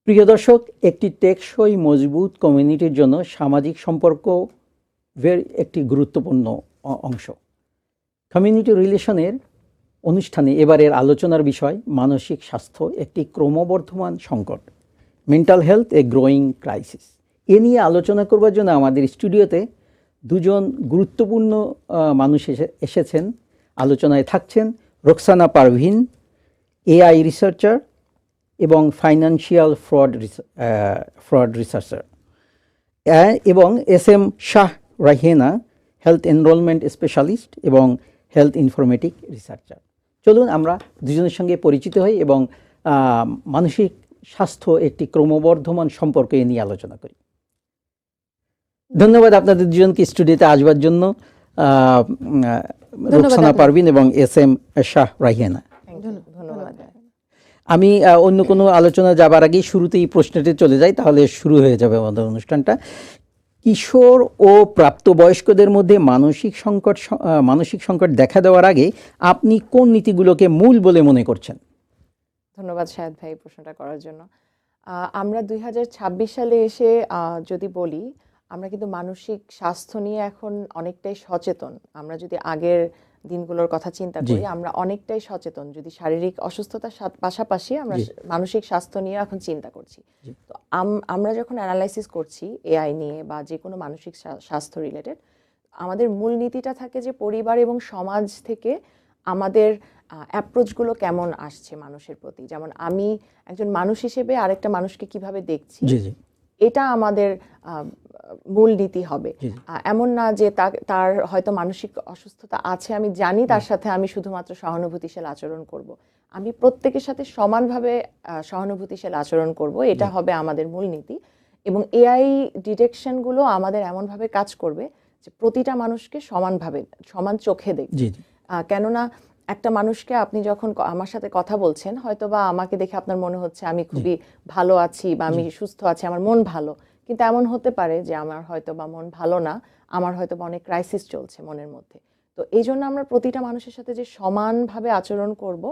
প্রিয় দর্শক, একটি টেকসই মজবুত কমিউনিটির জন্য সামাজিক সম্পর্ক একটি গুরুত্বপূর্ণ অংশ। কমিউনিটি রিলেশনের অনুষ্ঠানে এবারের আলোচনার বিষয় মানসিক স্বাস্থ্য একটি ক্রমবর্ধমান সংকট, mental health a growing crisis. এ নিয়ে আলোচনা করবার জন্য আমাদের স্টুডিওতে দুজন গুরুত্বপূর্ণ মানুষ এসেছেন। আলোচনায় থাকছেন রোকসানা পারভিন, এআই রিসার্চার এবং ফাইন্যান্সিয়াল ফ্রড রিসার্চার, এবং SM. Shah Raihana, health enrolment specialist এবং হেলথ ইনফরমেটিক রিসার্চার। চলুন আমরা দুজনের সঙ্গে পরিচিত হই এবং মানসিক স্বাস্থ্য একটি ক্রমবর্ধমান সম্পর্ক এ নিয়ে আলোচনা করি। ধন্যবাদ আপনাদের দুজনকে স্টুডিওতে আসবার জন্য, রোকসানা পারভিন এবং এস.এম. শাহ রায়হানা। ধন্যবাদ। আমি অন্য কোনো আলোচনা যাবার আগেই শুরুতেই প্রশ্নটি চলে যাই, তাহলে শুরু হয়ে যাবে আমাদের অনুষ্ঠানটা। কিশোর ও প্রাপ্তবয়স্কদের মধ্যে মানসিক সংকট দেখা দেওয়ার আগে আপনি কোন নীতিগুলোকে মূল বলে মনে করছেন? ধন্যবাদ শাহেদ ভাই প্রশ্নটা করার জন্য। আমরা 2026 সালে এসে যদি বলি, আমরা কিন্তু মানসিক স্বাস্থ্য নিয়ে এখন অনেকটাই সচেতন। আমরা যদি আগের দিনগুলোর কথা চিন্তা করি, আমরা অনেকটাই সচেতন। যদি শারীরিক অসুস্থতার পাশাপাশি আমরা মানসিক স্বাস্থ্য নিয়ে এখন চিন্তা করছি। তো আমরা যখন অ্যানালাইসিস করছি এআই নিয়ে বা যে কোনো মানসিক স্বাস্থ্য রিলেটেড, আমাদের মূল নীতিটা থাকে যে পরিবার এবং সমাজ থেকে আমাদের অ্যাপ্রোচগুলো কেমন আসছে মানুষের প্রতি। যেমন আমি একজন মানুষ হিসেবে আরেকটা মানুষকে কিভাবে দেখছি, এটা আমাদের মূল নীতি হবে। এমন না যে তার হয়তো মানসিক অসুস্থতা আছে, আমি জানি, তার সাথে আমি শুধুমাত্র সহানুভূতিশীল আচরণ করব। আমি প্রত্যেকের সাথে সমানভাবে সহানুভূতিশীল আচরণ করব, এটা হবে আমাদের মূল নীতি। এবং এআই ডিটেকশনগুলো আমাদের এমনভাবে কাজ করবে যে প্রতিটা মানুষকে সমান চোখে দেখবে। কেননা একটা মানুষকে আপনি যখন আমার সাথে কথা বলছেন, হয়তো বা আমাকে দেখে আপনার মনে হচ্ছে আমি খুবই ভালো আছি বা আমি সুস্থ আছি, আমার মন ভালো, কিন্তু এমন হতে পারে যে আমার হয়তো বা মন ভালো না, আমার হয়তো বা অনেক ক্রাইসিস চলছে মনের মধ্যে। তো এই জন্য আমরা প্রতিটা মানুষের সাথে যে সমানভাবে আচরণ করব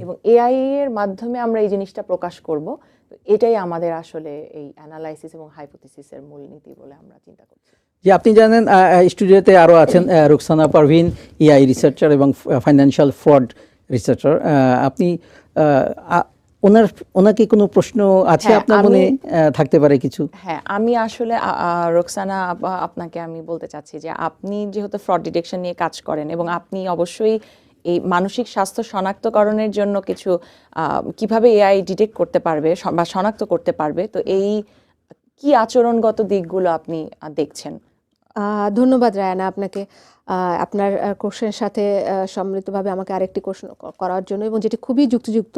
এবং এআই এর মাধ্যমে আমরা এই জিনিসটা প্রকাশ করব, তো এটাই আমাদের আসলে এই অ্যানালাইসিস এবং হাইপোথিসিসের মূলনীতি বলে আমরা চিন্তা করছি। যে আপনি জানেন, স্টুডিওতে আরও আছেন রোকসানা পারভিন, এআই রিসার্চার এবং ফাইন্যান্সিয়াল ফ্রড রিসার্চার। আপনি ওনাকে কোনো প্রশ্ন আছে আপনার মনে থাকতে পারে কিছু? হ্যাঁ, আমি আসলে রোকসানা আপনাকে আমি বলতে চাচ্ছি যে আপনি যেহেতু ফ্রড ডিটেকশন নিয়ে কাজ করেন এবং আপনি অবশ্যই এই মানসিক স্বাস্থ্য শনাক্তকরণের জন্য কিছু কিভাবে এআই ডিটেক্ট করতে পারবে বা শনাক্ত করতে পারবে, তো এই কি আচরণগত দিকগুলো আপনি দেখছেন? ধন্যবাদ রায়ানা আপনাকে আপনার কোশ্চেনের সাথে সম্মিলিতভাবে আমাকে আরেকটি কোশ্চেন করার জন্য, এবং যেটি খুবই যুক্তিযুক্ত।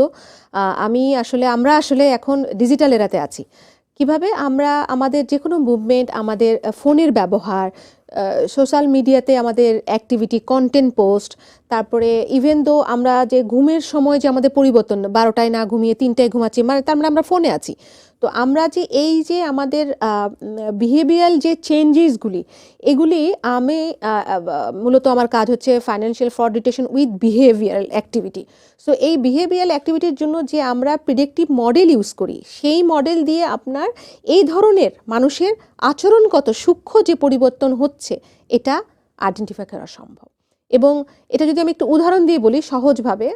আমরা আসলে এখন ডিজিটাল এরাতে আছি। কিভাবে আমরা আমাদের যে কোনো মুভমেন্ট, আমাদের ফোনের ব্যবহার, সোশ্যাল মিডিয়াতে আমাদের অ্যাক্টিভিটি, কন্টেন্ট পোস্ট, তারপরে ইভেন দো আমরা যে ঘুমের সময় যে আমাদের পরিবর্তন, 12টায় না ঘুমিয়ে 3টায় ঘুমাচ্ছি, মানে তার মানে আমরা ফোনে আছি। তো আমরা যে এই যে আমাদের বিহেভিয়ারাল যে চেঞ্জেসগুলি, এগুলি আমি মূলত আমার কাজ হচ্ছে financial fraud detection with behavioural activity. So এই বিহেভিয়ারাল অ্যাক্টিভিটির জন্য যে আমরা প্রিডিক্টিভ মডেল ইউজ করি, সেই মডেল দিয়ে আপনার এই ধরনের মানুষের আচরণগত সূক্ষ্ম যে পরিবর্তন হচ্ছে, এটা আইডেন্টিফাই করা সম্ভব। এবং এটা যদি আমি একটু উদাহরণ দিয়ে বলি, সহজভাবে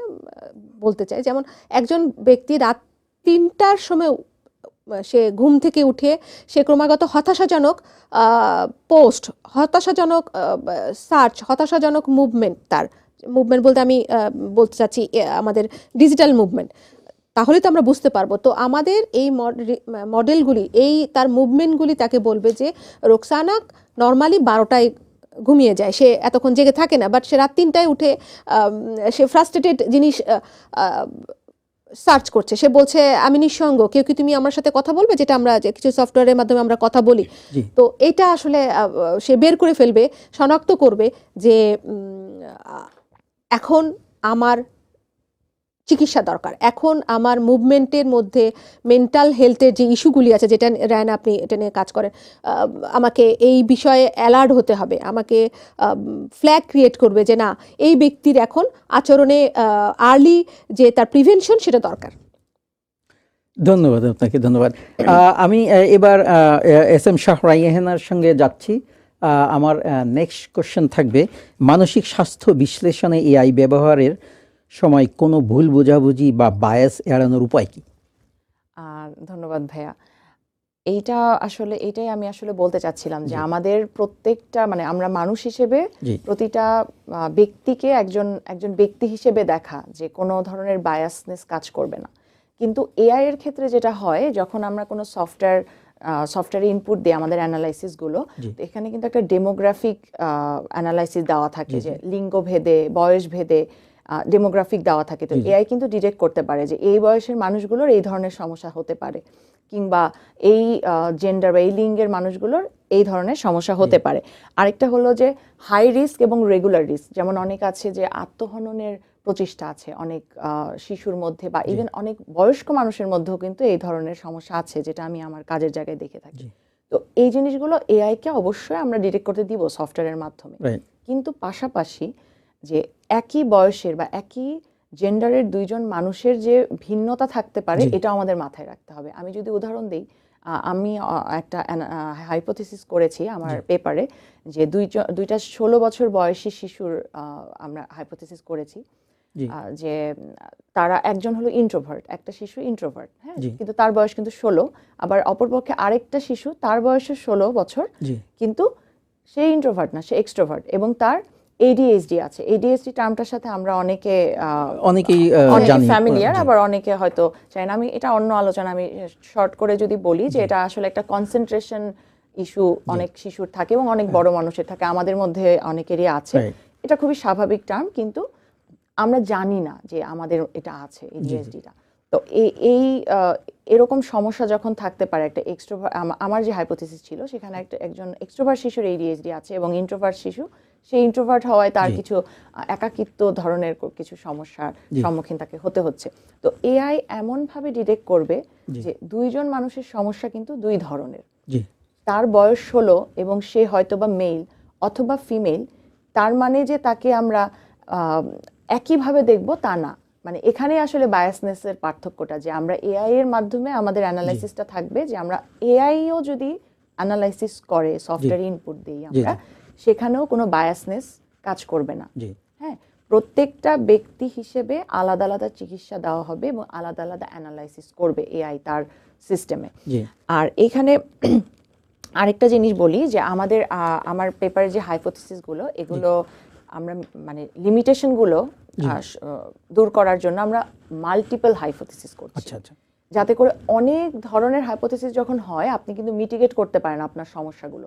বলতে চাই, যেমন একজন ব্যক্তি রাত 3টার সময় সে ঘুম থেকে উঠে সে ক্রমাগত হতাশাজনক পোস্ট, হতাশাজনক সার্চ, হতাশাজনক মুভমেন্ট, তার মুভমেন্ট বলতে আমি বলতে চাচ্ছি আমাদের ডিজিটাল মুভমেন্ট, তাহলে তো আমরা বুঝতে পারবো। তো আমাদের এই মডেলগুলি, এই তার মুভমেন্টগুলি তাকে বলবে যে রোকসানা নর্মালি 12টায় ঘুমিয়ে যায়, সে এতক্ষণ জেগে থাকে না, বাট সে রাত 3টায় উঠে সে ফ্রাস্ট্রেটেড জিনিস সার্চ করছে। সে বলছে আমি নিঃসঙ্গ, কেউ কি তুমি আমার সাথে কথা বলবে, যেটা আমরা যে কিছু সফটওয়্যারের মাধ্যমে আমরা কথা বলি। তো এটা আসলে সে বের করে ফেলবে, শনাক্ত করবে যে এখন আমার চিকিৎসা দরকার, এখন আমার মুভমেন্টের মধ্যে মেন্টাল হেলথের যে ইস্যুগুলি আছে, যেটা রায়না আপনি এটা নিয়ে কাজ করেন, আমাকে এই বিষয়ে অ্যালার্ট হতে হবে, আমাকে ফ্ল্যাগ ক্রিয়েট করবে যে না, এই ব্যক্তির এখন আচরণে আর্লি যে তার প্রিভেনশন, সেটা দরকার। ধন্যবাদ আপনাকে, ধন্যবাদ। আমি এবার এস এম শাহ রায়হানার সঙ্গে যাচ্ছি। আমার নেক্সট কোশ্চেন থাকবে, মানসিক স্বাস্থ্য বিশ্লেষণে এআই ব্যবহারের সময় কোনো ভুল বোঝাবুঝি বা বায়াস এড়ানোর উপায় কি? ধন্যবাদ ভাইয়া। এটাই আমি আসলে বলতে চাচ্ছিলাম যে জি। আমাদের প্রত্যেকটা মানে আমরা মানুষ হিসেবে জি। প্রতিটা ব্যক্তিকে একজন ব্যক্তি হিসেবে দেখা যে কোনো ধরনের বায়াসনেস কাজ করবে না। কিন্তু এআই এর ক্ষেত্রে যেটা হয়, যখন আমরা কোনো সফটওয়্যারে ইনপুট দিই আমাদের অ্যানালাইসিসগুলো, জি। তো এখানে কিন্তু একটা ডেমোগ্রাফিক অ্যানালাইসিস দেওয়া থাকে, জি, যে জি। লিঙ্গ ভেদে, বয়স ভেদে ডেমোগ্রাফিক দেওয়া থাকে। তো জি, জি। এআই কিন্তু ডিটেক্ট করতে পারে যে এই বয়সের মানুষগুলোর এই ধরনের সমস্যা হতে পারে, কিংবা এই জেন্ডার বা এই লিঙ্গের মানুষগুলোর এই ধরনের সমস্যা হতে পারে। আরেকটা হলো যে হাই রিস্ক এবং রেগুলার রিস্ক, যেমন অনেক আছে যে আত্মহননের প্রচেষ্টা আছে অনেক শিশুর মধ্যে, বা ইভেন অনেক বয়স্ক মানুষের মধ্যেও কিন্তু এই ধরনের সমস্যা আছে, যেটা আমি আমার কাজের জায়গায় দেখে থাকি। জি। তো এই জিনিসগুলো এআইকে অবশ্যই আমরা ডিটেক্ট করতে দিব সফটওয়্যারের মাধ্যমে। রাইট। কিন্তু পাশাপাশি যে একই বয়সের বা একই জেন্ডারের দুইজন মানুষের যে ভিন্নতা থাকতে পারে, জি। এটা আমাদের মাথায় রাখতে হবে। আমি যদি উদাহরণ দিই, আমি একটা হাইপোথিসিস করেছি আমার পেপারে, যে দুইটা 16 বছর বয়সী শিশুর আমরা হাইপোথিসিস করেছি জি। যে তারা একজন হলো ইন্ট্রোভার্ট, একটা শিশু ইন্ট্রোভার্ট, হ্যাঁ, জি। কিন্তু তার বয়স কিন্তু 16। আবার অপরপক্ষে আরেকটা শিশু, তার বয়স 16 বছর, জি। কিন্তু সে ইন্ট্রোভার্ট না, সে এক্সট্রোভার্ট, এবং তার এডিএইচডি আছে। এডিএইচডি টার্মটার সাথে আমরা অনেকেই জানি। ফ্যামিলিয়ার, জি। আবার অনেকে হয়তো চাই না। আমি এটা অন্য আলোচনা, আমি শর্ট করে যদি বলি যে এটা আসলে একটা কনসেন্ট্রেশন ইস্যু অনেক শিশুর থাকে এবং অনেক বড় মানুষের থাকে, আমাদের মধ্যে অনেকেরই আছে। Right. এটা খুবই স্বাভাবিক টার্ম, কিন্তু আমরা জানি না যে আমাদের এটা আছে, এডিএইচডিটা। তো এরকম সমস্যা যখন থাকতে পারে, একটা এক্সট্রোভার্ট, আমার যে হাইপোথিসিস ছিল সেখানে একজন এক্সট্রোভার্ট শিশুর এডিএইচডি আছে এবং ইন্ট্রোভার্ট শিশু, সেই ইন্ট্রোভার্ট হওয়ায় তার কিছু একাকিত্ব ধরনের কিছু সমস্যার সম্মুখীন তাকে হতে হচ্ছে। তো এআই এমনভাবে ডিটেক্ট করবে যে দুইজন মানুষের সমস্যা কিন্তু দুই ধরনের। জি। তার বয়স 16 এবং সে হয়তোবা মেল অথবা ফিমেল, তার মানে যে তাকে আমরা একইভাবে দেখব তা না। মানে এখানে আসলে বায়াসনেসের পার্থক্যটা, যে আমরা এআই এর মাধ্যমে আমাদের অ্যানালাইসিসটা থাকবে, যে আমরা এআইও যদি অ্যানালাইসিস করে সফটওয়্যার ইনপুট দিই আমরা, সেখানেও কোনো বায়াসনেস কাজ করবে না। জি। হ্যাঁ, প্রত্যেকটা ব্যক্তি হিসেবে আলাদা আলাদা চিকিৎসা দেওয়া হবে এবং আলাদা আলাদা অ্যানালাইসিস করবে এআই তার সিস্টেমে। জি। আর এখানে আরেকটা জিনিস বলি, যে আমার পেপারে যে হাইপোথিসিসগুলো, এগুলো আমরা মানে লিমিটেশনগুলো দূর করার জন্য আমরা মাল্টিপল হাইপোথিসিস করছি। আচ্ছা, আচ্ছা। যাতে করে অনেক ধরনের হাইপোথিসিস যখন হয়, আপনি কিন্তু মিটিগেট করতে পারেন আপনার সমস্যাগুলো।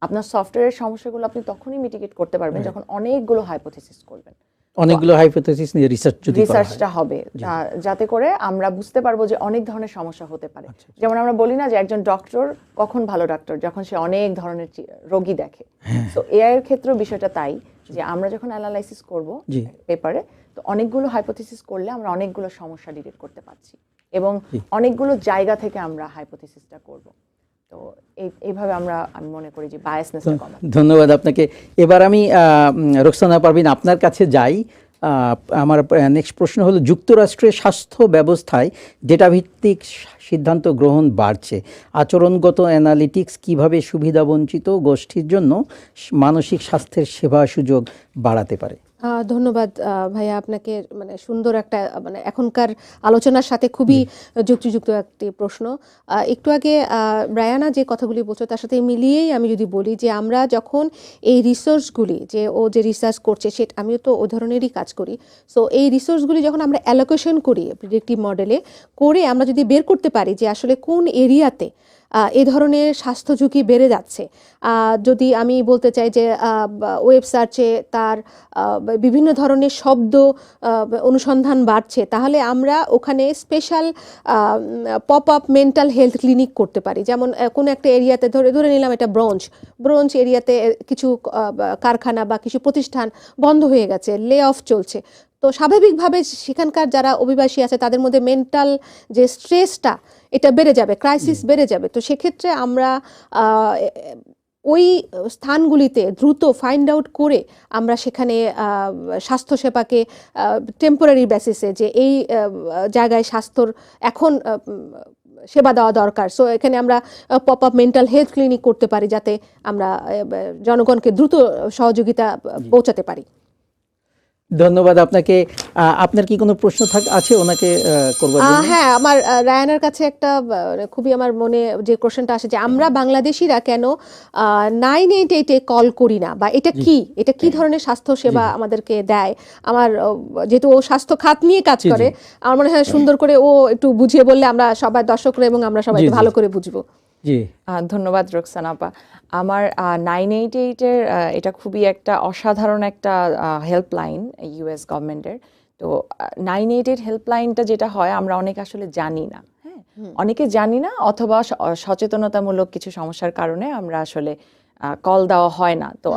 আপনার সফটওয়্যারের সমস্যাগুলো আপনি তখনই মিটিগেট করতে পারবেন যখন অনেকগুলো হাইপোথিসিস করবেন, অনেকগুলো হাইপোথিসিস নিয়ে রিসার্চটা হবে, যাতে করে আমরা বুঝতে পারবো যে অনেক ধরনের সমস্যা হতে পারে। যেমন আমরা বলি না যে একজন ডক্টর কখন ভালো ডক্টর, যখন সে অনেক ধরনের রোগী দেখে। তো এআই এর ক্ষেত্রেও বিষয়টা তাই, যে আমরা যখন অ্যানালাইসিস করব পেপারে, তো অনেকগুলো হাইপোথিসিস করলে আমরা অনেকগুলো সমস্যা ডিটেক্ট করতে পারছি এবং অনেকগুলো জায়গা থেকে আমরা হাইপোথিসিসটা করব। তো এইভাবে আমি মনে করি যে বায়াসনেসটা কমায়। ধন্যবাদ আপনাকে। এবার আমি রোকসানা পারভিন আপনার কাছে যাই। আমার নেক্সট প্রশ্ন হলো, যুক্তরাষ্ট্রের স্বাস্থ্য ব্যবস্থায় ডেটা ভিত্তিক সিদ্ধান্ত গ্রহণ বাড়ছে, আচরণগত অ্যানালিটিক্স কিভাবে সুবিধাবঞ্চিত গোষ্ঠীর জন্য মানসিক স্বাস্থ্যের সেবা সুযোগ বাড়াতে পারে? ধন্যবাদ ভাইয়া আপনাকে, মানে সুন্দর একটা মানে এখনকার আলোচনার সাথে খুবই যুক্তিযুক্ত একটি প্রশ্ন। একটু আগে রায়ানা যে কথাগুলি বলছো তার সাথে মিলিয়েই আমি যদি বলি যে আমরা যখন এই রিসোর্সগুলি, যে ও যে রিসার্চ করছে সেটা, আমিও তো ওই ধরনেরই কাজ করি, সো এই রিসোর্সগুলি যখন আমরা অ্যালোকেশন করি প্রেডিক্টিভ মডেলে করে, আমরা যদি বের করতে পারি যে আসলে কোন এরিয়াতে এ ধরনের স্বাস্থ্য ঝুঁকি বেড়ে যাচ্ছে, যদি আমি বলতে চাই যে ওয়েব সার্চে তার বিভিন্ন ধরনের শব্দ অনুসন্ধান বাড়ছে, তাহলে আমরা ওখানে special pop up mental health clinic করতে পারি। যেমন কোনো একটা এরিয়াতে ধরে নিলাম এটা ব্রঞ্চ এরিয়াতে কিছু কারখানা বা কিছু প্রতিষ্ঠান বন্ধ হয়ে গেছে, লে অফ চলছে। তো স্বাভাবিকভাবে সেখানকার যারা অভিবাসী আছে তাদের মধ্যে মেন্টাল যে স্ট্রেসটা এটা বেড়ে যাবে, ক্রাইসিস বেড়ে যাবে। তো সেক্ষেত্রে আমরা ওই স্থানগুলিতে দ্রুত ফাইন্ড আউট করে আমরা সেখানে স্বাস্থ্যসেবাকে টেম্পোরারি বেসিসে যে এই জায়গায় স্বাস্থ্যর এখন সেবা দেওয়া দরকার, সো এখানে আমরা pop up mental health clinic করতে পারি যাতে আমরা জনগণকে দ্রুত সহযোগিতা পৌঁছাতে পারি। ধন্যবাদ আপনাকে। আপনার কি কোনো প্রশ্ন আছে ওনাকে করবার জন্য? হ্যাঁ, আমার রায়ানের কাছে একটা খুবই আমার মনে যে কোশ্চেনটা আসে যে আমরা বাংলাদেশিরা কেন 988-এ কল করি না, বা এটা কি ধরনের স্বাস্থ্য সেবা আমাদেরকে দেয়। আমার যেহেতু ও স্বাস্থ্য খাত নিয়ে কাজ করে, আমার মনে হয় সুন্দর করে ও একটু বুঝিয়ে বললে আমরা সবাই দর্শকরা এবং আমরা সবাই ভালো করে বুঝবো। জি, ধন্যবাদ রোকসানা আপা। আমার 988-এর এটা খুবই একটা অসাধারণ একটা হেল্পলাইন ইউএস গভর্নমেন্টের। তো 988 হেল্পলাইনটা যেটা হয় আমরা অনেকে আসলে জানি না, হ্যাঁ, অনেকে জানি না, অথবা সচেতনতামূলক কিছু সমস্যার কারণে আমরা আসলে কল দেওয়া হয় না। তো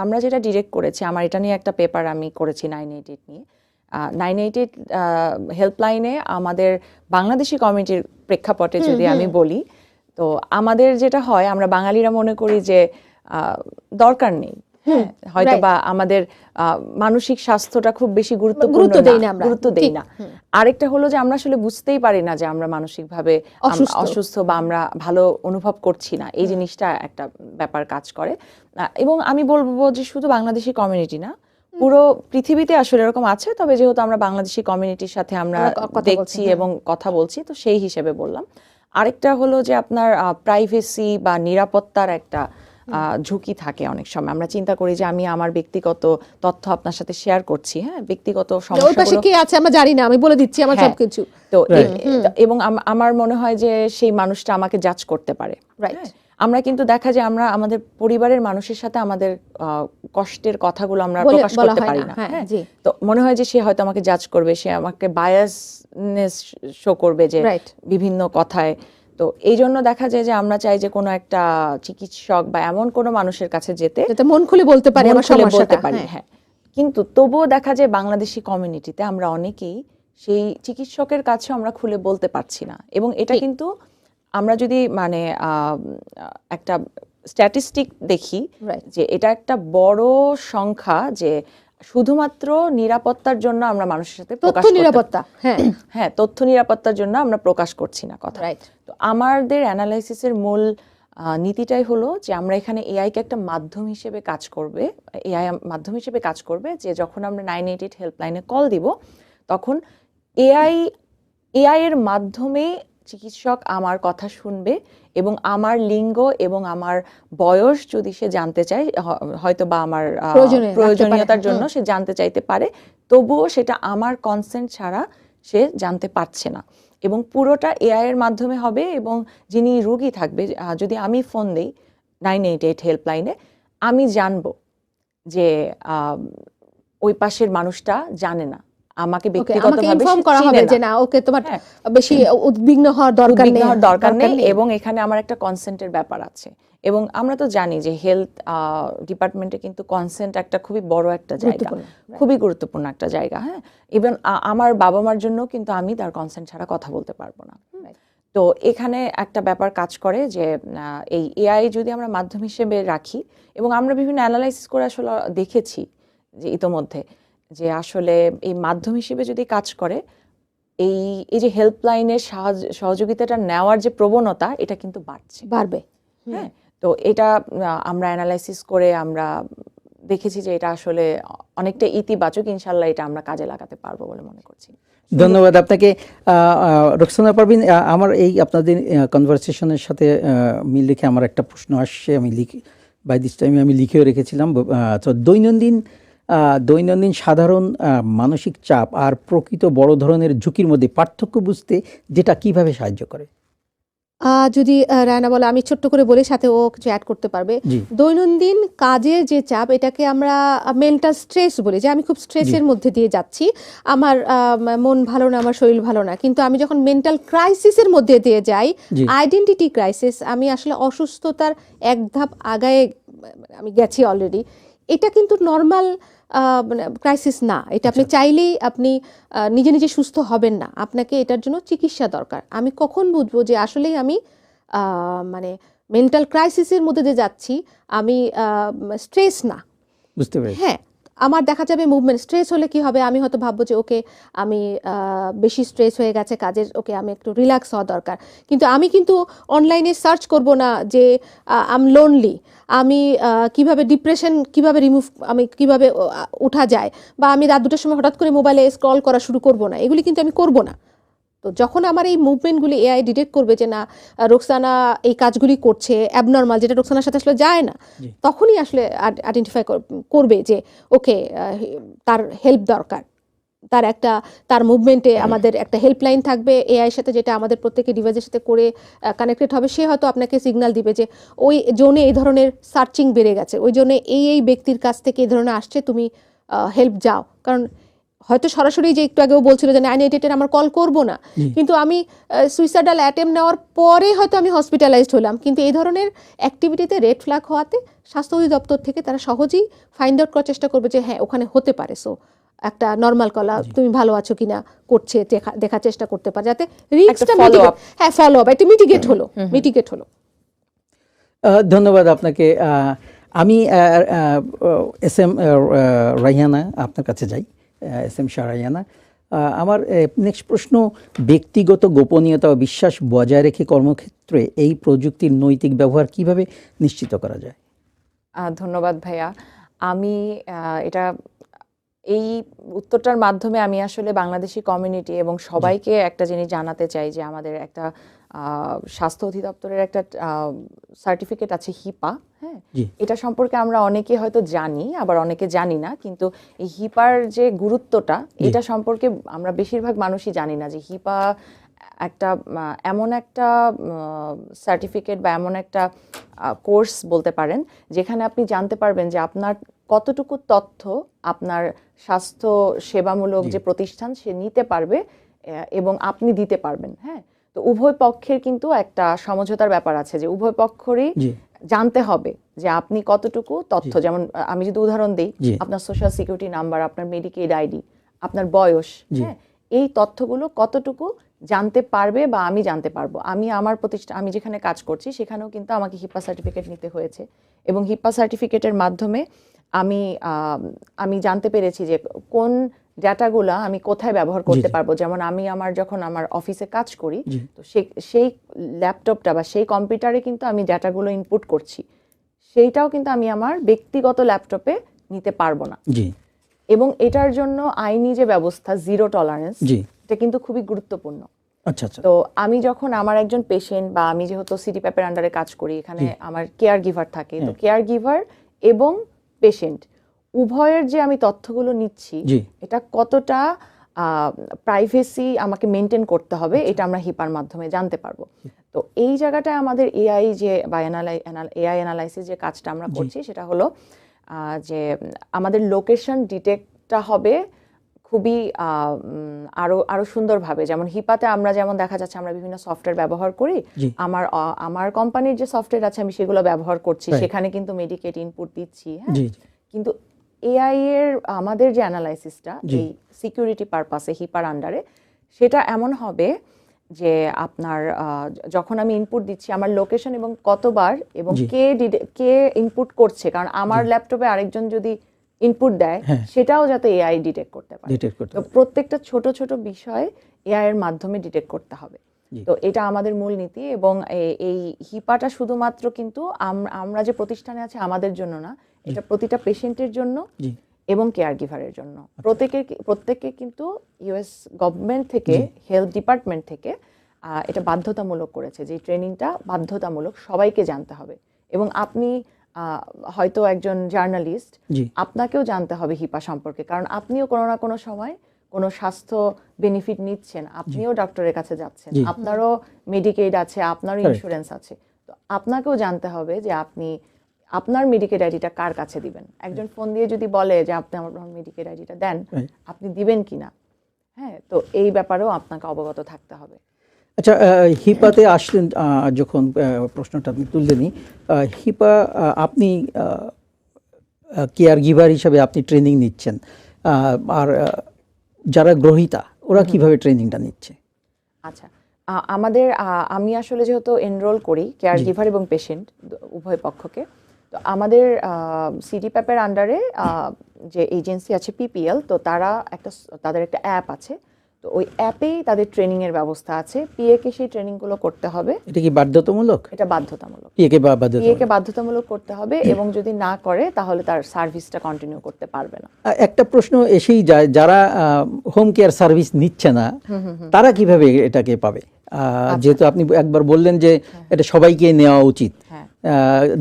আমরা যেটা ডিরেক্ট করেছি, আমার এটা নিয়ে একটা পেপার আমি করেছি 988 নিয়ে। 988 হেল্পলাইনে আমাদের বাংলাদেশি কমিউনিটির প্রেক্ষাপটে যদি আমি বলি, তো আমাদের যেটা হয় আমরা বাঙালিরা মনে করি যে দরকার নেই, হয়তো বা আমাদের মানসিক স্বাস্থ্যটা খুব বেশি গুরুত্ব দেই না। আরেকটা হলো যে আমরা আসলে বুঝতেই পারি না যে আমরা মানসিকভাবে অসুস্থ বা আমরা ভালো অনুভব করছি না, এই জিনিসটা একটা ব্যাপার কাজ করে। এবং আমি বলবো যে শুধু বাংলাদেশি কমিউনিটি না, পুরো পৃথিবীতে আসলে এরকম আছে, তবে যেহেতু আমরা বাংলাদেশি কমিউনিটির সাথে আমরা দেখছি এবং কথা বলছি, তো সেই হিসেবে বললাম। আরেকটা হলো যে আপনার প্রাইভেসি বা নিরাপত্তার একটা ঝুঁকি থাকে অনেক সময়। আমরা চিন্তা করি যে আমি আমার ব্যক্তিগত তথ্য আপনার সাথে শেয়ার করছি, হ্যাঁ, ব্যক্তিগত সমস্যাগুলো কে আছে আমরা জানি না, আমি বলে দিচ্ছি আমার সবকিছু। তো এবং আমার মনে হয় যে সেই মানুষটা আমাকে জাজ করতে পারে। আমরা কিন্তু দেখা যায় আমরা আমাদের পরিবারের মানুষের সাথে আমাদের কষ্টের কথাগুলো আমরা প্রকাশ করতে পারি না, হ্যাঁ, তো মনে হয় যে সে হয়তো আমাকে জাজ করবে, সে আমাকে বায়াসনেস শো করবে যে বিভিন্ন কথায়। তো এই জন্য দেখা যায় যে আমরা চাই যে কোনো একটা চিকিৎসক বা এমন কোনো মানুষের কাছে যেতে মন খুলে বলতে পারি, হ্যাঁ। কিন্তু তবুও দেখা যায় বাংলাদেশি কমিউনিটিতে আমরা অনেকেই সেই চিকিৎসকের কাছে আমরা খুলে বলতে পারছি না। এবং এটা কিন্তু আমরা যদি মানে একটা স্ট্যাটিস্টিক দেখি যে এটা একটা বড় সংখ্যা, যে শুধুমাত্র নিরাপত্তার জন্য আমরা মানুষের সাথে প্রকাশ তথ্য নিরাপত্তার জন্য আমরা প্রকাশ করছি না কথা। তো আমাদের অ্যানালাইসিসের মূল নীতিটাই হলো যে আমরা এখানে এআইকে একটা মাধ্যম হিসেবে কাজ করবে, যে যখন আমরা 988 হেল্পলাইনে কল দিব, তখন এআই এর মাধ্যমে চিকিৎসক আমার কথা শুনবে এবং আমার লিঙ্গ এবং আমার বয়স যদি সে জানতে চায়, হয়তো বা আমার প্রয়োজনীয়তার জন্য সে জানতে চাইতে পারে, তবুও সেটা আমার কনসেন্ট ছাড়া সে জানতে পারছে না। এবং পুরোটা এআই এর মাধ্যমে হবে। এবং যিনি রোগী থাকবে, যদি আমি ফোন দেই 988 হেল্পলাইনে, আমি জানবো যে ওই পাশের মানুষটা জানে না, আমাকে ব্যক্তিগতভাবে যে না, ওকে তোমার বেশি উদ্বিগ্ন হওয়ার দরকার নেই, এবং এখানে আমার একটা কনসেন্টের ব্যাপার আছে। এবং আমরা তো জানি যে হেলথ ডিপার্টমেন্টে কিন্তু কনসেন্ট একটা খুবই বড় একটা জায়গা, খুবই গুরুত্বপূর্ণ একটা জায়গা, হ্যাঁ। ইভেন আমার বাবা মার জন্য কিন্তু আমি তার কনসেন্ট ছাড়া কথা বলতে পারবো না। তো এখানে একটা ব্যাপার কাজ করে যে এই এআই যদি আমরা মাধ্যম হিসেবে রাখি, এবং আমরা বিভিন্ন অ্যানালাইসিস করে আসলে দেখেছি যে ইতোমধ্যে যে আসলে এই মাধ্যম হিসেবে যদি কাজ করে, এই যে হেল্পলাইনের সহযোগিতাটা নেওয়ার যে প্রবণতা, এটা কিন্তু বাড়বে, হ্যাঁ। তো এটা আমরা অ্যানালাইসিস করে আমরা দেখেছি যে এটা আসলে অনেকটা ইতিবাচক। ইনশাল্লাহ এটা আমরা কাজে লাগাতে পারবো বলে মনে করছি। ধন্যবাদ আপনাকে। রোকসানা পারভিন, আমার এই আপনাদের কনভারসেশনের সাথে মিল রেখে আমার একটা প্রশ্ন আসছে, আমি বাই দিস টাইমে আমি লিখেও রেখেছিলাম। তো দৈনন্দিন সাধারণ মানসিক চাপ আর প্রকৃত বড় ধরনের ঝুঁকির মধ্যে পার্থক্য বুঝতে যেটা কিভাবে সাহায্য করে? যদি রায়না বলে, আমি ছোট্ট করে বলে সাথে ও কিছু অ্যাড করতে পারবে। দৈনন্দিন কাজের যে চাপ, এটাকে আমরা মেন্টাল স্ট্রেস বলি, যে আমি খুব স্ট্রেসের মধ্যে দিয়ে যাচ্ছি, আমার মন ভালো না, আমার শরীর ভালো না। কিন্তু আমি যখন মেন্টাল ক্রাইসিসের মধ্যে দিয়ে যাই, আইডেন্টিটি ক্রাইসিস, আমি আসলে অসুস্থতার এক ধাপ আগায় আমি গেছি অলরেডি, এটা কিন্তু নর্মাল ক্রাইসিস না। এটা আপনি চাইলেই আপনি নিজে সুস্থ হবেন না, আপনাকে এটার জন্য চিকিৎসা দরকার। আমি কখন বুঝবো যে আসলেই আমি মানে মেন্টাল ক্রাইসিসের মধ্যে দিয়ে যাচ্ছি, আমি স্ট্রেস না। বুঝতে পেরেছি। হ্যাঁ, আমার দেখা যাবে মুভমেন্ট স্ট্রেস হলে কি হবে, আমি হয়তো ভাববো যে ওকে আমি বেশি স্ট্রেস হয়ে গেছে কাজের, ওকে আমি একটু রিল্যাক্স হওয়া দরকার। কিন্তু আমি কিন্তু অনলাইনে সার্চ করব না যে আম লোনলি, আমি কিভাবে ডিপ্রেশন কিভাবে রিমুভ, আমি কিভাবে উঠা যায়, বা আমি রাত 2টার সময় হঠাৎ করে মোবাইলে স্ক্রল করা শুরু করব না, এগুলি কিন্তু আমি করব না। তো যখন আমার এই মুভমেন্টগুলি এআই ডিটেক্ট করবে যে না রোকসানা এই কাজগুলি করছে অ্যাবনর্মাল, যেটা রোকসানার সাথে আসলে যায় না, তখনই আসলে আইডেন্টিফাই করবে যে ওকে তার হেল্প দরকার। তার মুভমেন্টে আমাদের একটা হেল্পলাইন থাকবে এআইয়ের সাথে, যেটা আমাদের প্রত্যেকের ডিভাইসের সাথে করে কানেক্টেড হবে। সে হয়তো আপনাকে সিগন্যাল দিবে যে ওই জোনে এই ধরনের সার্চিং বেড়ে গেছে, ওই জন্য এই ব্যক্তির কাছ থেকে এই ধরনের আসছে, তুমি হেল্প যাও। কারণ হয়তো সরাসরি যে একটু আগেও বলছিল যে 988 আমার কল করব না, কিন্তু আমি সুইসাইডাল অ্যাটেম্প নেওয়ার পরে হয়তো আমি হসপিটালাইজড হলাম, কিন্তু এই ধরনের অ্যাক্টিভিটিতে রেড ফ্ল্যাগ হওয়াতে স্বাস্থ্য অধিদপ্তর থেকে তারা সহজেই ফাইন্ড আউট করার চেষ্টা করবে যে হ্যাঁ ওখানে হতে পারে। সো একটা নর্মাল কলা, তুমি ভালো আছো কিনা করছে দেখার চেষ্টা করতে পারে, যাতে রিস্কটা ফলো আপ এটা মিটিগেট হলো। ধন্যবাদ আপনাকে। আমি এস এম রাইহানা আপনার কাছে যাই, এস এম শাহ রাইহানা। আমার নেক্সট প্রশ্ন, ব্যক্তিগত গোপনীয়তা ও বিশ্বাস বজায় রেখে কর্মক্ষেত্রে এই প্রযুক্তির নৈতিক ব্যবহার কিভাবে নিশ্চিত করা যায়? ধন্যবাদ ভাইয়া। আমি এটা এই উত্তরটার মাধ্যমে আমি আসলে বাংলাদেশি কমিউনিটি এবং সবাইকে একটা জিনিস জানাতে চাই যে আমাদের একটা স্বাস্থ্য অধিদপ্তরের একটা সার্টিফিকেট আছে হিপা। হ্যাঁ, এটা সম্পর্কে আমরা অনেকে হয়তো জানি, আবার অনেকে জানি না, কিন্তু এই হিপার যে গুরুত্বটা এটা সম্পর্কে আমরা বেশিরভাগ মানুষই জানি না, যে হিপা একটা এমন একটা সার্টিফিকেট বা এমন একটা কোর্স বলতে পারেন যেখানে আপনি জানতে পারবেন যে আপনার কতটুকু তথ্য আপনার স্বাস্থ্য সেবামূলক যে প্রতিষ্ঠান সে নিতে পারবে এবং আপনি দিতে পারবেন। হ্যাঁ, তো উভয় পক্ষের কিন্তু একটা সমঝোতার ব্যাপার আছে, যে উভয় পক্ষেরই জানতে হবে যে আপনি কতটুকু তথ্য, যেমন আমি যদি উদাহরণ দিই, আপনার সোশ্যাল সিকিউরিটি নাম্বার, আপনার মেডিকেড আইডি, আপনার বয়স, হ্যাঁ, এই তথ্যগুলো কতটুকু জানতে পারবে বা আমি জানতে পারবো। আমি আমার প্রতিষ্ঠান, আমি যেখানে কাজ করছি সেখানেও কিন্তু আমাকে হিপা সার্টিফিকেট নিতে হয়েছে, এবং হিপা সার্টিফিকেটের মাধ্যমে আমি জানতে পেরেছি যে কোন ডাটাগুলা আমি কোথায় ব্যবহার করতে পারবো। যেমন আমি যখন আমার অফিসে কাজ করি, তো সেই ল্যাপটপটা বা সেই কম্পিউটারে কিন্তু আমি ডাটাগুলো ইনপুট করছি, সেইটাও কিন্তু আমি আমার ব্যক্তিগত ল্যাপটপে নিতে পারবো না। এবং এটার জন্য আইনি যে ব্যবস্থা জিরো টলারেন্স, এটা কিন্তু খুবই গুরুত্বপূর্ণ। তো আমি যখন আমার একজন পেশেন্ট, বা আমি যেহেতু সিটি প্যাপের আন্ডারে কাজ করি, এখানে আমার কেয়ার গিভার থাকে, তো কেয়ার গিভার এবং পেশেন্ট উভয়ের যে আমি তথ্যগুলো নিচ্ছি এটা কতটা প্রাইভেসি আমাকে মেনটেন করতে হবে, এটা আমরা হিপার মাধ্যমে জানতে পারবো। তো এই জায়গাটায় আমাদের এআই যে বা এআই অ্যানালাইসিস যে কাজটা আমরা করছি, সেটা হলো যে আমাদের লোকেশন ডিটেক্টটা হবে খুবই আরো সুন্দরভাবে। যেমন হিপাতে আমরা যেমন দেখা যাচ্ছে আমরা বিভিন্ন সফটওয়্যার ব্যবহার করি, আমার কোম্পানির যে সফটওয়্যার আছে আমি সেগুলো ব্যবহার করছি, সেখানে কিন্তু মেডিকেট ইনপুট দিচ্ছি। হ্যাঁ, কিন্তু এআই এর আমাদের যে অ্যানালাইসিসটা এই সিকিউরিটি পারপাসে হিপার আন্ডারে, সেটা এমন হবে যে আপনার যখন আমি ইনপুট দিচ্ছি আমার লোকেশন এবং কতবার এবং কে ইনপুট করছে, কারণ আমার ল্যাপটপে আরেকজন যদি ইনপুট দেয় সেটাও যাতে এআই ডিটেক্ট করতে পারে। তো প্রত্যেকটা ছোট ছোট বিষয় এআই এর মাধ্যমে ডিটেক্ট করতে হবে। তো এটা আমাদের মূল নীতি, এবং এই হিপাটা শুধুমাত্র কিন্তু আমরা যে প্রতিষ্ঠানে আছে আমাদের জন্য না, এটা প্রতিটা পেশেন্টের জন্য এবং কেয়ার গিভারের জন্য। প্রত্যেককে কিন্তু ইউএস গভর্নমেন্ট থেকে, হেলথ ডিপার্টমেন্ট থেকে এটা বাধ্যতামূলক করেছে, যে ট্রেনিংটা বাধ্যতামূলক, সবাইকে জানতে হবে। এবং আপনি হয়তো একজন জার্নালিস্ট, আপনাকেও জানতে হবে হিপা সম্পর্কে, কারণ আপনিও কোনো না কোনো সময় কোনো স্বাস্থ্য বেনিফিট নিচ্ছেন, আপনিও ডক্টরের কাছে যাচ্ছেন, আপনারও মেডিকেড আছে, আপনারও ইন্স্যুরেন্স আছে, তো আপনাকেও জানতে হবে যে আপনি আপনার মেডিকেড আইডিটা কার কাছে দিবেন। একজন ফোন দিয়ে যদি বলে যে আপনি আমার মেডিকেড আইডিটা দেন, আপনি দিবেন কিনা, হ্যাঁ, তো এই ব্যাপারেও আপনাকে অবগত থাকতে হবে। আচ্ছা, হিপাতে আসলেন যখন, প্রশ্নটা আপনি তুললেনই, হিপা আপনি কেয়ার গিভার হিসাবে আপনি ট্রেনিং নিচ্ছেন, আর যারা গ্রহীতা ওরা কিভাবে ট্রেনিংটা নিচ্ছে? আচ্ছা, আমাদের আমি আসলে যেহেতু এনরোল করি কেয়ার গিভার এবং পেশেন্ট উভয় পক্ষকে, তো আমাদের সিডিপ্যাপের আন্ডারে যে এজেন্সি আছে পিপিএল, তো তাদের একটা অ্যাপ আছে, তো ওই অ্যাপেই তাদের ট্রেনিং এর ব্যবস্থা আছে। পিএকে সেই ট্রেনিংগুলো করতে হবে। এটা কি বাধ্যতামূলক? এটা বাধ্যতামূলক, পিএকে বাধ্যতামূলক করতে হবে, এবং যদি না করে তাহলে তার সার্ভিসটা কন্টিনিউ করতে পারবে না। একটা প্রশ্ন এসেই যায়, যারা হোম কেয়ার সার্ভিস নিচ্ছে না তারা কিভাবে এটাকে পাবে? যেহেতু আপনি একবার বললেন যে এটা সবাইকে নেওয়া উচিত,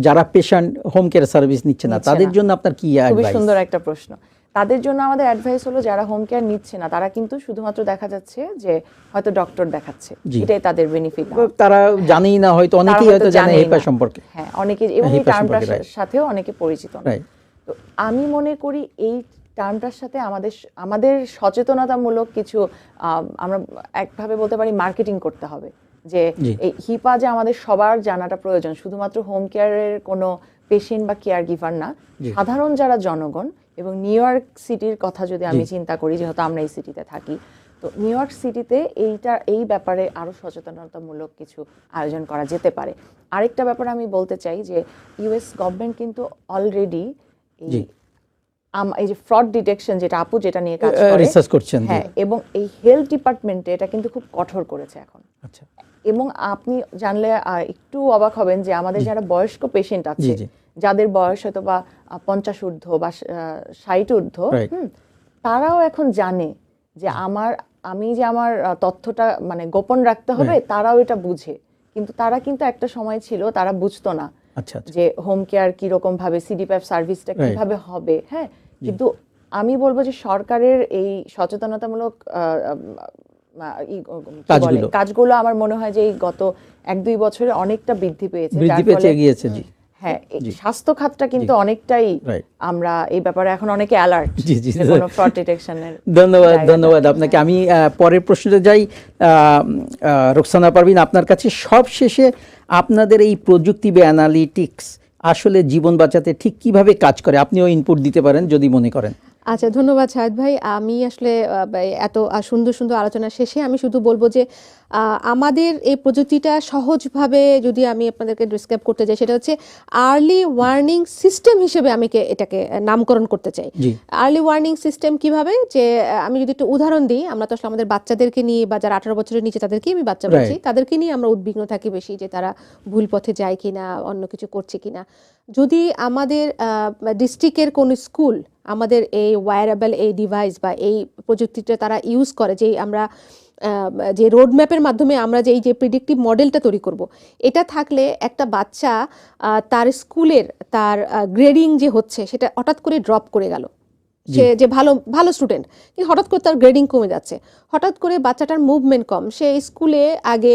যারা পেশেন্ট হোম কেয়ার সার্ভিস নিচ্ছে না তাদের জন্য আপনার কি খুবই অ্যাডভাইস? সুন্দর একটা প্রশ্ন। তাদের জন্য আমাদের অ্যাডভাইস হলো, যারা হোম কেয়ার নিচ্ছে না তারা কিন্তু শুধুমাত্র দেখা যাচ্ছে যে হয়তো ডক্টর দেখাচ্ছে, এটাই তাদের বেনিফিট। তারা জানেই না, হয়তো অনেকেই হয়তো জানে হেপা সম্পর্কে, হ্যাঁ অনেকে, এবং এই টার্মটার সাথেও অনেকে পরিচিত না। তো আমি মনে করি এই টার্মটার সাথে আমাদের সচেতনতামূলক কিছু আমরা একভাবে বলতে পারি মার্কেটিং করতে হবে, যে এই হিপা যে আমাদের সবার জানাটা প্রয়োজন, শুধুমাত্র হোম কেয়ারের কোনো পেশেন্ট বা কেয়ার গিভার না, সাধারণ যারা জনগণ। এবং নিউ ইয়র্ক সিটির কথা যদি আমি চিন্তা করি, যেহেতু আমরা এই সিটিতে থাকি, তো নিউ ইয়র্ক সিটিতে এই ব্যাপারে আরো সচেতনতামূলক কিছু আয়োজন করা যেতে পারে। আরেকটা ব্যাপার আমি বলতে চাই যে ইউএস গভর্নমেন্ট কিন্তু অলরেডি এই যে ফ্রড ডিটেকশন, যেটা আপু যেটা নিয়ে কাজ করে, রিসার্চ করছেন, হ্যাঁ, এবং এই হেলথ ডিপার্টমেন্টে এটা কিন্তু খুব কঠোর করেছে এখন। আচ্ছা, এবং আপনি জানলে একটু অবাক হবেন যে আমাদের যারা বয়স্ক পেশেন্ট আছে, যাদের বয়স হয়তো বা 50 ঊর্ধ্ব বা 60 ঊর্ধ্ব, তারাও এখন জানে যে আমি যে আমার তথ্যটা মানে গোপন রাখতে হবে, তারাও এটা বুঝে। কিন্তু তারা কিন্তু একটা সময় ছিল তারা বুঝতো না যে হোম কেয়ার কিরকম ভাবে, সিডিপ্যাপ সার্ভিসটা কিভাবে হবে। হ্যাঁ, কিন্তু আমি বলবো যে সরকারের এই সচেতনতামূলক কাজগুলো আমার মনে হয় যে এই গত 1-2 বছরে অনেকটা বৃদ্ধি পেয়েছে। হ্যাঁ, স্বাস্থ্য খাতটা কিন্তু অনেকটাই, আমরা এই ব্যাপারে এখন অনেকে অ্যালার্ট কোনো ফ্রড ডিটেকশনের। ধন্যবাদ আপনাকে। আমি পরের প্রশ্নতে যাই। রোকসানা পারভিন, আপনার কাছে সব শেষে আপনাদের এই প্রযুক্তি বা অ্যানালিটিক্স আসলে জীবন বাঁচাতে ঠিক কিভাবে কাজ করে, আপনিও ইনপুট দিতে পারেন যদি মনে করেন। আচ্ছা, ধন্যবাদ শাহেদ ভাই। আমি আসলে এত সুন্দর সুন্দর আলোচনা শেষে আমি শুধু বলবো যে আমাদের এই প্রযুক্তিটা সহজভাবে যদি আমি আপনাদেরকে ডিসক্রাইব করতে চাই, সেটা হচ্ছে আর্লি ওয়ার্নিং সিস্টেম হিসেবে আমি এটাকে নামকরণ করতে চাই। আর্লি ওয়ার্নিং সিস্টেম কিভাবে, যে আমি যদি একটু উদাহরণ দিই, আমরা তো আসলে আমাদের বাচ্চাদেরকে নিয়ে, বা যারা 18 বছরের নিচে তাদেরকে আমি বাচ্চা বলছি, তাদেরকে নিয়ে আমরা উদ্বিগ্ন থাকি বেশি, যে তারা ভুল পথে যায় কিনা, অন্য কিছু করছে কিনা। যদি আমাদের ডিস্ট্রিক্টের কোন স্কুল আমাদের এই ওয়্যারেবল এই ডিভাইস বা এই প্রযুক্তিটা তারা ইউজ করে, যে আমরা যে রোড ম্যাপের মাধ্যমে আমরা যে এই যে প্রিডিক্টিভ মডেলটা তৈরি করব, এটা থাকলে একটা বাচ্চা তার স্কুলের তার গ্রেডিং যে হচ্ছে সেটা হঠাৎ করে ড্রপ করে গেল, সে যে ভালো স্টুডেন্ট, কিন্তু হঠাৎ করে তার গ্রেডিং কমে যাচ্ছে, হঠাৎ করে বাচ্চাটার মুভমেন্ট কম, সে স্কুলে আগে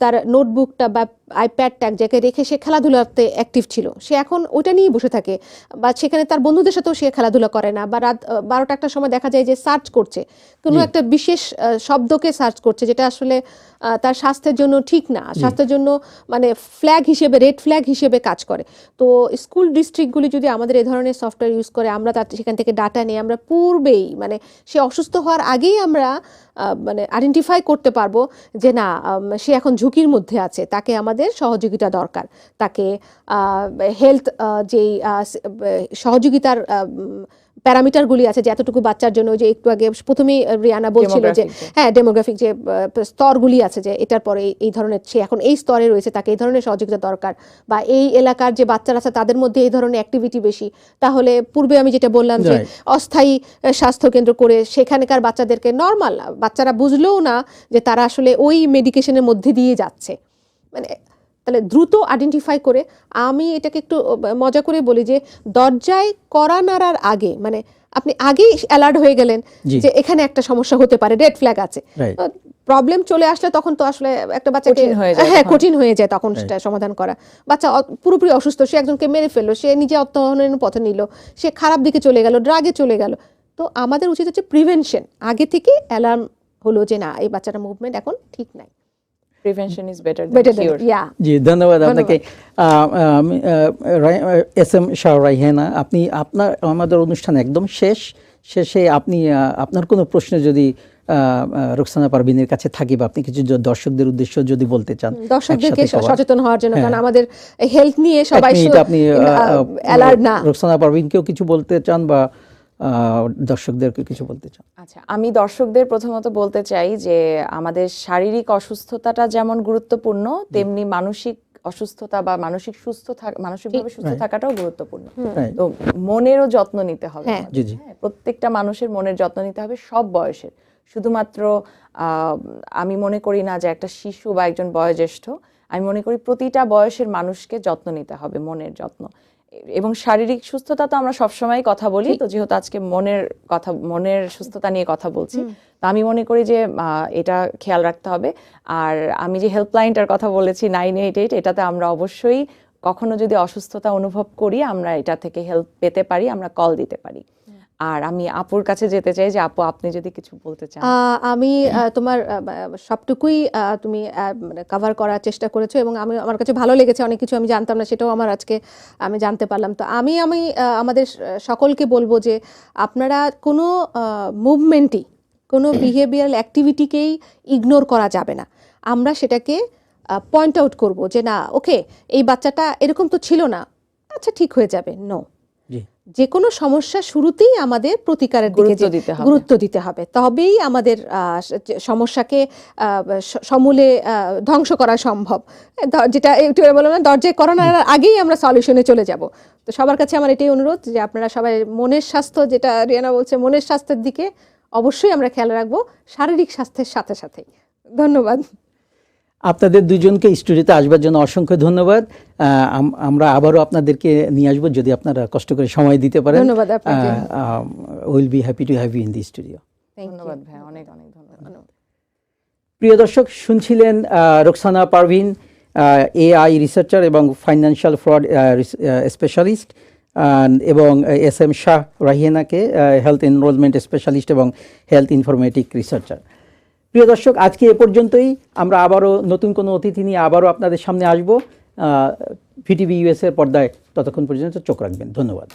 তার নোটবুকটা বা আইপ্যাডটা এক জায়গায় রেখে সে খেলাধুলাতে অ্যাক্টিভ ছিল, সে এখন ওইটা নিয়েই বসে থাকে, বা সেখানে তার বন্ধুদের সাথেও সে খেলাধুলা করে না, বা রাত 12টা একটা সময় দেখা যায় যে সার্চ করছে, কোনো একটা বিশেষ শব্দকে সার্চ করছে, যেটা আসলে তার স্বাস্থ্যের জন্য ঠিক না, স্বাস্থ্যের জন্য মানে ফ্ল্যাগ হিসেবে, রেড ফ্ল্যাগ হিসেবে কাজ করে। তো স্কুল ডিস্ট্রিক্টগুলি যদি আমাদের এই ধরনের সফটওয়্যার ইউজ করে, আমরা তার সেখান থেকে ডাটা নিয়ে আমরা পূর্বেই, মানে সে অসুস্থ হওয়ার আগেই আমরা মানে আইডেন্টিফাই করতে পারবো যে না, সে এখন ঝুঁকির মধ্যে আছে, তাকে আমাদের সহযোগিতা দরকার, তাকে হেলথ যেই সহযোগিতার প্যারামিটারগুলি আছে, যে এতটুকু বাচ্চার জন্য, যে একটু আগে প্রথমেই রিয়ানা বলছিল যে হ্যাঁ ডেমোগ্রাফিক যে স্তরগুলি আছে, যে এটার পরে এই ধরনের, সে এখন এই স্তরে রয়েছে, তাকে এই ধরনের সহযোগিতা দরকার, বা এই এলাকার যে বাচ্চারা আছে তাদের মধ্যে এই ধরনের অ্যাক্টিভিটি বেশি, তাহলে পূর্বে আমি যেটা বললাম যে অস্থায়ী স্বাস্থ্যকেন্দ্র করে সেখানকার বাচ্চাদেরকে, নর্মাল বাচ্চারা বুঝলেও না যে তারা আসলে ওই মেডিকেশনের মধ্যে দিয়ে যাচ্ছে, মানে তাহলে দ্রুত আইডেন্টিফাই করে, আমি এটাকে একটু মজা করে বলি যে দরজায় কড়া নাড়ার আগে, মানে আপনি আগেই অ্যালার্ট হয়ে গেলেন যে এখানে একটা সমস্যা হতে পারে, রেড ফ্ল্যাগ আছে, প্রবলেম চলে আসলে তখন তো আসলে একটা বাচ্চাকে কঠিন হয়ে যায় তখন সেটা সমাধান করা। বাচ্চা পুরোপুরি অসুস্থ, সে একজনকে মেরে ফেললো, সে নিজে আত্মহননের পথে নিল, সে খারাপ দিকে চলে গেল, ড্রাগে চলে গেল। তো আমাদের উচিত হচ্ছে প্রিভেনশন, আগে থেকে অ্যালার্ম হলো যে না, এই বাচ্চাটার মুভমেন্ট এখন ঠিক নাই। Prevention is better than cure. জি, ধন্যবাদ আপনাকে। এস.এম. শাহ রায়হানা, আপনি আমাদের অনুষ্ঠান একদম শেষে আপনি আপনার কোনো প্রশ্ন যদি রোকসানা পারভীনের কাছে থাকি, বা আপনি কিছু দর্শকদের উদ্দেশ্য যদি বলতে চান দর্শকদেরকে একসাথে cover। সচেতন হওয়ার জন্য, হ্যাঁ। কারণ আমাদের হেলথ নিয়ে এক সবাই মিনিট আপনি অ্যালার্ট না। রোকসানা পারভীনকেও কিছু বলতে চান বা দর্শকদেরকে কিছু বলতে চান? আচ্ছা, আমি দর্শকদের প্রথমত বলতে চাই যে আমাদের শারীরিক অসুস্থতাটা যেমন গুরুত্বপূর্ণ, তেমনি মানসিক অসুস্থতা বা মানসিকভাবে সুস্থ থাকাটাও গুরুত্বপূর্ণ। Right. তো মনেরও যত্ন নিতে হবে হ্যাঁ। আমাদের। জি, জি। হ্যাঁ, প্রত্যেকটা মানুষের মনের যত্ন নিতে হবে, সব বয়সের। শুধুমাত্র আমি মনে করি না যে একটা শিশু বা একজন বয়োজ্যেষ্ঠ, আমি মনে করি প্রতিটা বয়সের মানুষকে যত্ন নিতে হবে, মনের যত্ন। এবং শারীরিক সুস্থতা তো আমরা সবসময় কথা বলি, তো যেহেতু আজকে মনের সুস্থতা নিয়ে কথা বলছি, তো আমি মনে করি যে এটা খেয়াল রাখতে হবে। আর আমি যে হেল্পলাইনটার কথা বলেছি 988, এটাতে আমরা অবশ্যই কখনো যদি অসুস্থতা অনুভব করি, আমরা এটা থেকে হেল্প পেতে পারি, আমরা কল দিতে পারি। আর আমি আপুর কাছে যেতে চাই যে আপু, আপনি যদি কিছু বলতে চান। আমি তোমার সবটুকুই তুমি মানে কভার করার চেষ্টা করেছো, এবং আমার কাছে ভালো লেগেছে। অনেক কিছু আমি জানতাম না, সেটাও আজকে আমি জানতে পারলাম। তো আমি আমাদের সকলকে বলবো যে আপনারা কোনো মুভমেন্টই, কোনো বিহেভিয়ারাল অ্যাক্টিভিটিকেই ইগনোর করা যাবে না। আমরা সেটাকে পয়েন্ট আউট করব যে না, ওকে, এই বাচ্চাটা এরকম তো ছিল না, আচ্ছা ঠিক হয়ে যাবে। নো, জি, যে কোনো সমস্যা শুরুতেই আমাদের প্রতিকারের দিকে গুরুত্ব দিতে হবে, তবেই আমাদের সমস্যাকে সমূলে ধ্বংস করা সম্ভব। যেটা একটু বললাম না, দরজায় করোনার আগেই আমরা সলিউশনে চলে যাব। তো সবার কাছে আমার এটাই অনুরোধ যে আপনারা সবাই মনের স্বাস্থ্য, যেটা রিয়ানা বলছে, মনের স্বাস্থ্যের দিকে অবশ্যই আমরা খেয়াল রাখবো, শারীরিক স্বাস্থ্যের সাথে সাথেই। ধন্যবাদ। আপনাদের দুজনকে স্টুডিওতে আসবার জন্য অসংখ্য ধন্যবাদ। আমরা আবারও আপনাদেরকে নিয়ে আসবো যদি আপনারা কষ্ট করে সময় দিতে পারেন। ধন্যবাদ আপনাকে। Will be happy to have you in the studio. ধন্যবাদ ভাই, অনেক অনেক ধন্যবাদ। প্রিয় দর্শক, শুনছিলেন রোকসানা পারভীন, এআই রিসার্চার এবং ফাইন্যান্সিয়াল ফ্রড স্পেশালিস্ট, এবং SM শাহ রাহিয়ানাকে হেলথ এনরোলমেন্ট স্পেশালিস্ট এবং হেলথ ইনফরমেটিক রিসার্চার। প্রিয় দর্শক, আজকে এ পর্যন্তই। আমরা আবারও নতুন কোনো অতিথি নিয়ে আবারও আপনাদের সামনে আসবো। VTV US এর পর্দায় ততক্ষণ পর্যন্ত চোখ রাখবেন। ধন্যবাদ।